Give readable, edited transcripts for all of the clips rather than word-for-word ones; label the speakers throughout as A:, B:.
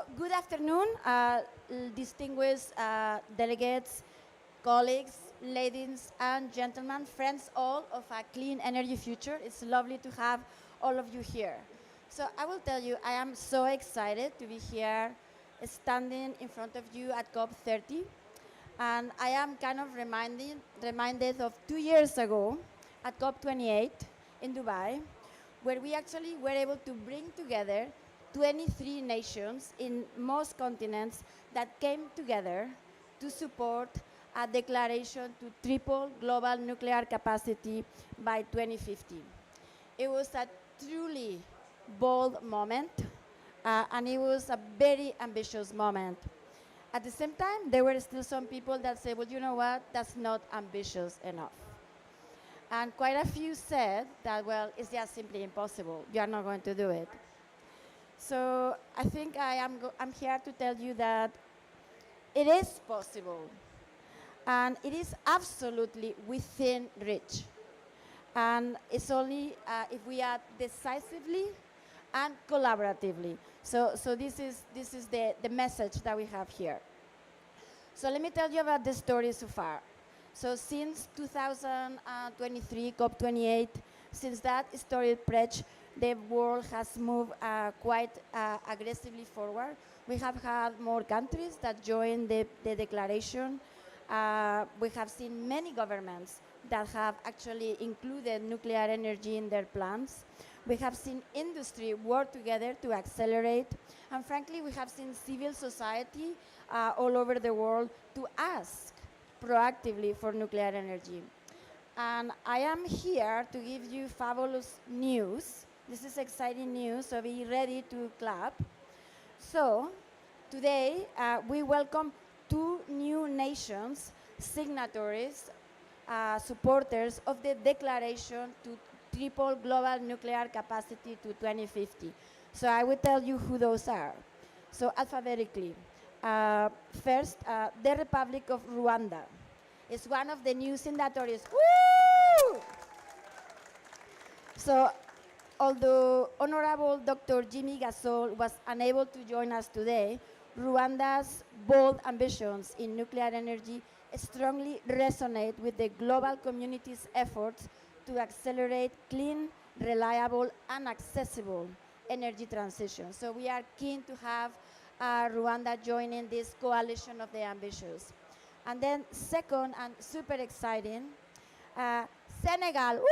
A: So, good afternoon, distinguished delegates, colleagues, ladies and gentlemen, friends all of a clean energy future. It's lovely to have all of you here. So, I will tell you, I am so excited to be here standing in front of you at COP30. And I am kind of reminded of 2 years ago at COP28 in Dubai, where we actually were able to bring together 23 nations in most continents that came together to support a declaration to triple global nuclear capacity by 2050. It was a truly bold moment, and it was a very ambitious moment. At the same time, there were still some people that said, well, you know what, that's not ambitious enough. And quite a few said that, well, it's just simply impossible. You are not going to do it. So I think I'm here to tell you that it is possible. And it is absolutely within reach. And it's only if we act decisively and collaboratively. So this is the message that we have here. So let me tell you about the story so far. So since 2023, COP28, since that historic pledge, the world has moved quite aggressively forward. We have had more countries that joined the declaration. We have seen many governments that have actually included nuclear energy in their plans. We have seen industry work together to accelerate. And frankly, we have seen civil society all over the world to ask proactively for nuclear energy. And I am here to give you fabulous news. This is exciting news, so be ready to clap. So today, we welcome two new nations, signatories, supporters of the declaration to triple global nuclear capacity to 2050. So I will tell you who those are. So alphabetically, first, the Republic of Rwanda is one of the new signatories. Woo! So although Honorable Dr. Jimmy Gasol was unable to join us today, Rwanda's bold ambitions in nuclear energy strongly resonate with the global community's efforts to accelerate clean, reliable, and accessible energy transition. So we are keen to have Rwanda joining this coalition of the ambitious. And then second, and super exciting, Senegal. Woo!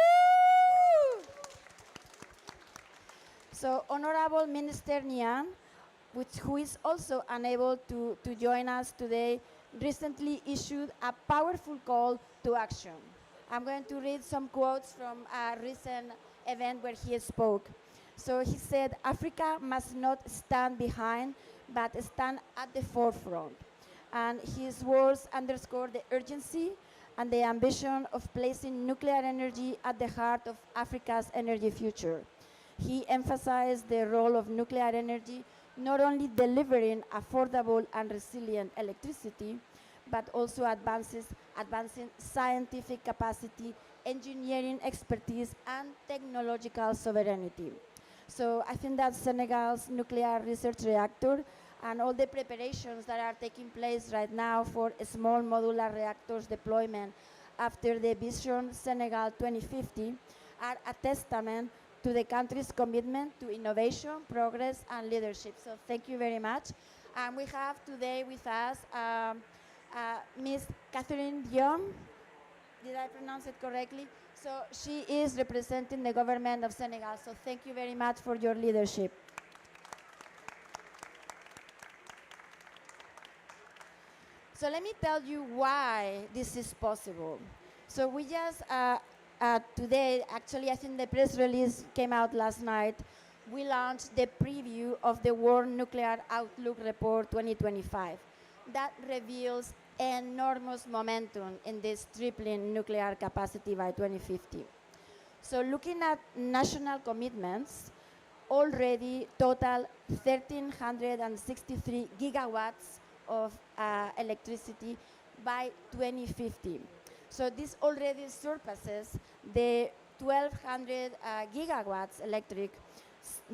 A: So Honorable Minister Nian, who is also unable to join us today, recently issued a powerful call to action. I'm going to read some quotes from a recent event where he spoke. So he said, Africa must not stand behind, but stand at the forefront. And his words underscore the urgency and the ambition of placing nuclear energy at the heart of Africa's energy future. He emphasized the role of nuclear energy not only delivering affordable and resilient electricity, but also advancing scientific capacity, engineering expertise, and technological sovereignty. So I think that Senegal's nuclear research reactor and all the preparations that are taking place right now for small modular reactors deployment after the Vision Senegal 2050 are a testament to the country's commitment to innovation, progress, and leadership. So thank you very much. And we have today with us Ms. Catherine Diom. Did I pronounce it correctly? So she is representing the government of Senegal. So thank you very much for your leadership. So let me tell you why this is possible. So we just, today, actually I think the press release came out last night, we launched the preview of the World Nuclear Outlook Report 2025. That reveals enormous momentum in this tripling nuclear capacity by 2050. So looking at national commitments, already total 1,363 gigawatts of electricity by 2050. So this already surpasses the 1,200 gigawatts electric,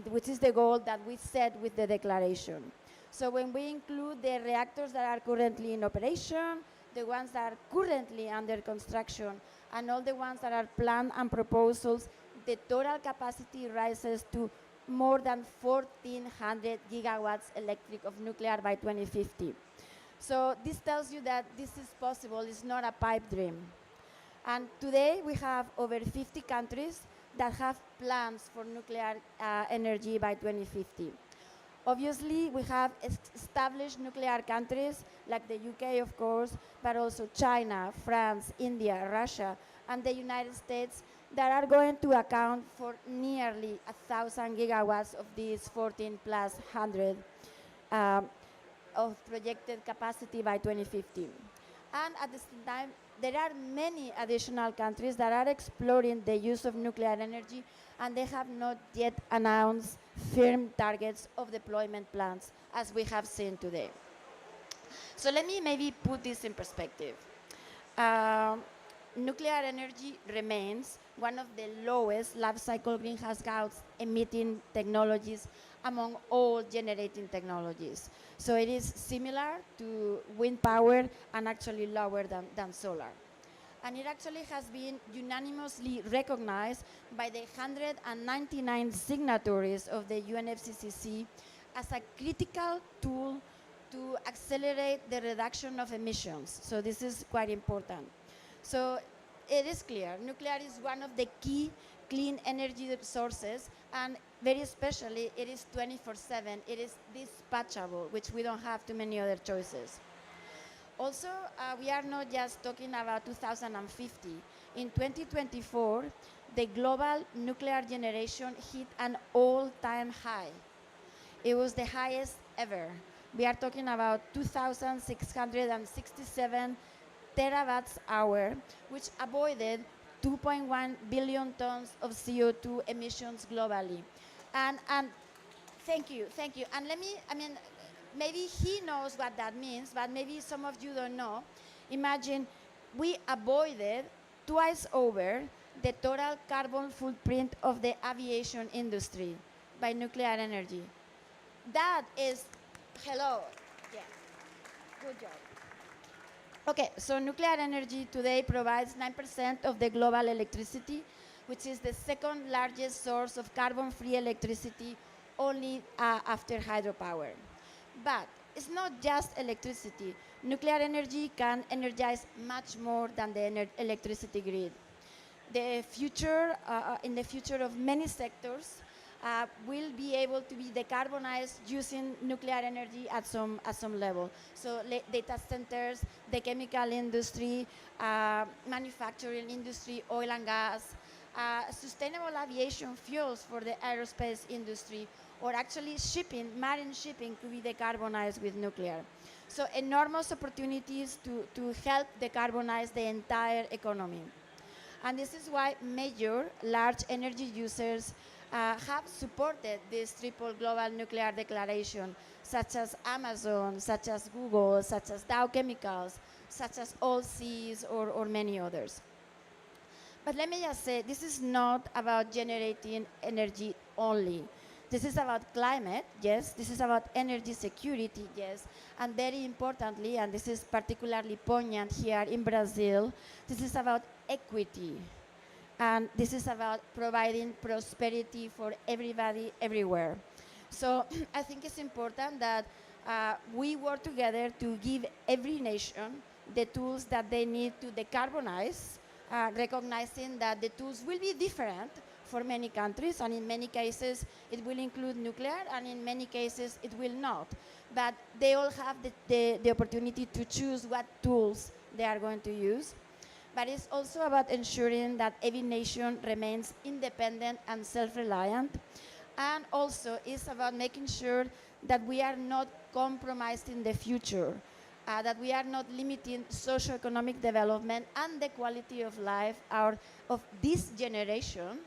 A: which is the goal that we set with the declaration. So when we include the reactors that are currently in operation, the ones that are currently under construction, and all the ones that are planned and proposals, the total capacity rises to more than 1,400 gigawatts electric of nuclear by 2050. So this tells you that this is possible, it's not a pipe dream. And today we have over 50 countries that have plans for nuclear energy by 2050. Obviously, we have established nuclear countries like the UK, of course, but also China, France, India, Russia, and the United States that are going to account for nearly 1,000 gigawatts of these 14 plus 100 of projected capacity by 2050. And at the same time, there are many additional countries that are exploring the use of nuclear energy, and they have not yet announced firm targets of deployment plans, as we have seen today. So let me maybe put this in perspective. Nuclear energy remains one of the lowest life cycle greenhouse gas emitting technologies among all generating technologies. So it is similar to wind power and actually lower than solar. And it actually has been unanimously recognized by the 199 signatories of the UNFCCC as a critical tool to accelerate the reduction of emissions. So this is quite important. So it is clear, nuclear is one of the key clean energy sources, and very especially it is 24/7, it is dispatchable, which we don't have too many other choices. Also, we are not just talking about 2050. In 2024, the global nuclear generation hit an all-time high. It was the highest ever. We are talking about 2,667 terawatt hour, which avoided 2.1 billion tons of CO2 emissions globally. And thank you. And maybe he knows what that means, but maybe some of you don't know. Imagine we avoided twice over the total carbon footprint of the aviation industry by nuclear energy. That is, hello, yeah, good job. Okay, so nuclear energy today provides 9% of the global electricity, which is the second largest source of carbon-free electricity only after hydropower. But it's not just electricity. Nuclear energy can energize much more than the electricity grid. In the future of many sectors, will be able to be decarbonized using nuclear energy at some level. So data centers, the chemical industry, manufacturing industry, oil and gas, sustainable aviation fuels for the aerospace industry, or actually shipping, marine shipping could be decarbonized with nuclear. So enormous opportunities to help decarbonize the entire economy. And this is why major large energy users have supported this triple global nuclear declaration, such as Amazon, such as Google, such as Dow Chemicals, such as Allseas, or many others. But let me just say, this is not about generating energy only. This is about climate, yes. This is about energy security, yes. And very importantly, and this is particularly poignant here in Brazil, this is about equity. And this is about providing prosperity for everybody, everywhere. So I think it's important that we work together to give every nation the tools that they need to decarbonize, recognizing that the tools will be different for many countries, and in many cases it will include nuclear, and in many cases it will not. But they all have the opportunity to choose what tools they are going to use. But it's also about ensuring that every nation remains independent and self-reliant. And also it's about making sure that we are not compromising the future, that we are not limiting socio-economic development and the quality of life of this generation,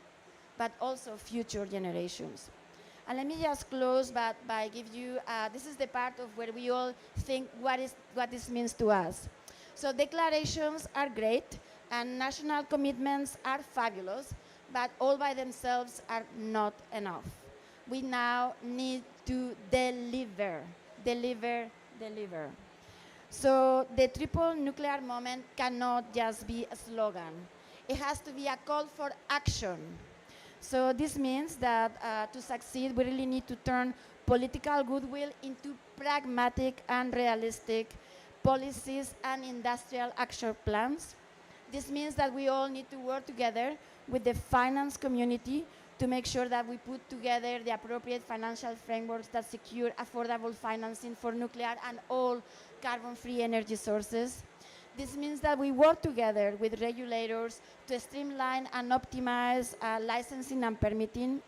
A: but also future generations. And let me just close by give you, this is the part of where we all think what this means to us. So declarations are great, and national commitments are fabulous, but all by themselves are not enough. We now need to deliver. deliver, deliver. So the triple nuclear moment cannot just be a slogan. It has to be a call for action. So this means that to succeed, we really need to turn political goodwill into pragmatic and realistic policies and industrial action plans. This means that we all need to work together with the finance community to make sure that we put together the appropriate financial frameworks that secure affordable financing for nuclear and all carbon-free energy sources. This means that we work together with regulators to streamline and optimize licensing and permitting.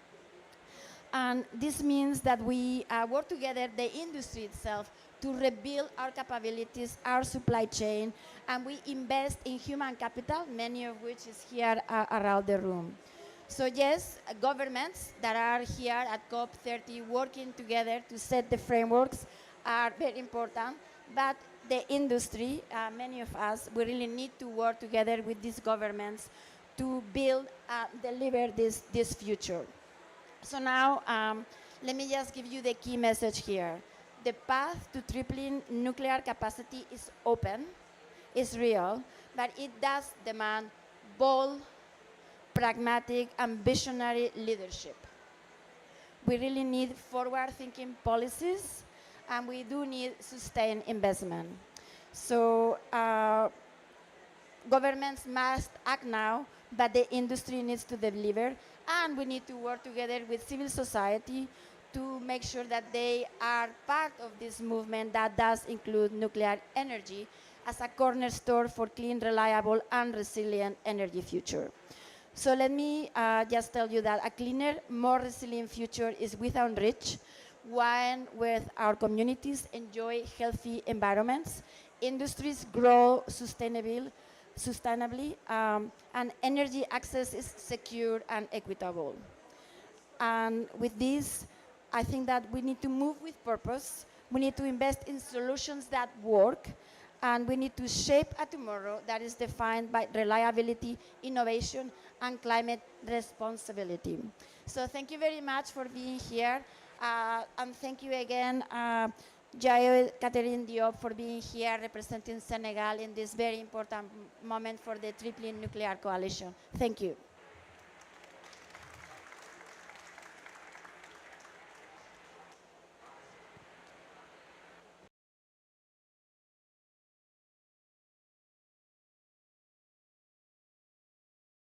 A: And this means that we work together, the industry itself, to rebuild our capabilities, our supply chain, and we invest in human capital, many of which is here around the room. So yes, governments that are here at COP30 working together to set the frameworks are very important, but the industry, many of us, we really need to work together with these governments to build, deliver this future. So now, let me just give you the key message here. The path to tripling nuclear capacity is open, is real, but it does demand bold, pragmatic, and visionary leadership. We really need forward-thinking policies, and we do need sustained investment. So governments must act now, but the industry needs to deliver, and we need to work together with civil society to make sure that they are part of this movement that does include nuclear energy as a cornerstone for clean, reliable, and resilient energy future. So let me just tell you that a cleaner, more resilient future is within reach, one where our communities enjoy healthy environments, industries grow sustainably, and energy access is secure and equitable. And with this, I think that we need to move with purpose. We need to invest in solutions that work, and we need to shape a tomorrow that is defined by reliability, innovation, and climate responsibility. So thank you very much for being here, and thank you again, Jayo Catherine Diop, for being here representing Senegal in this very important moment for the Tripling Nuclear Coalition. Thank you.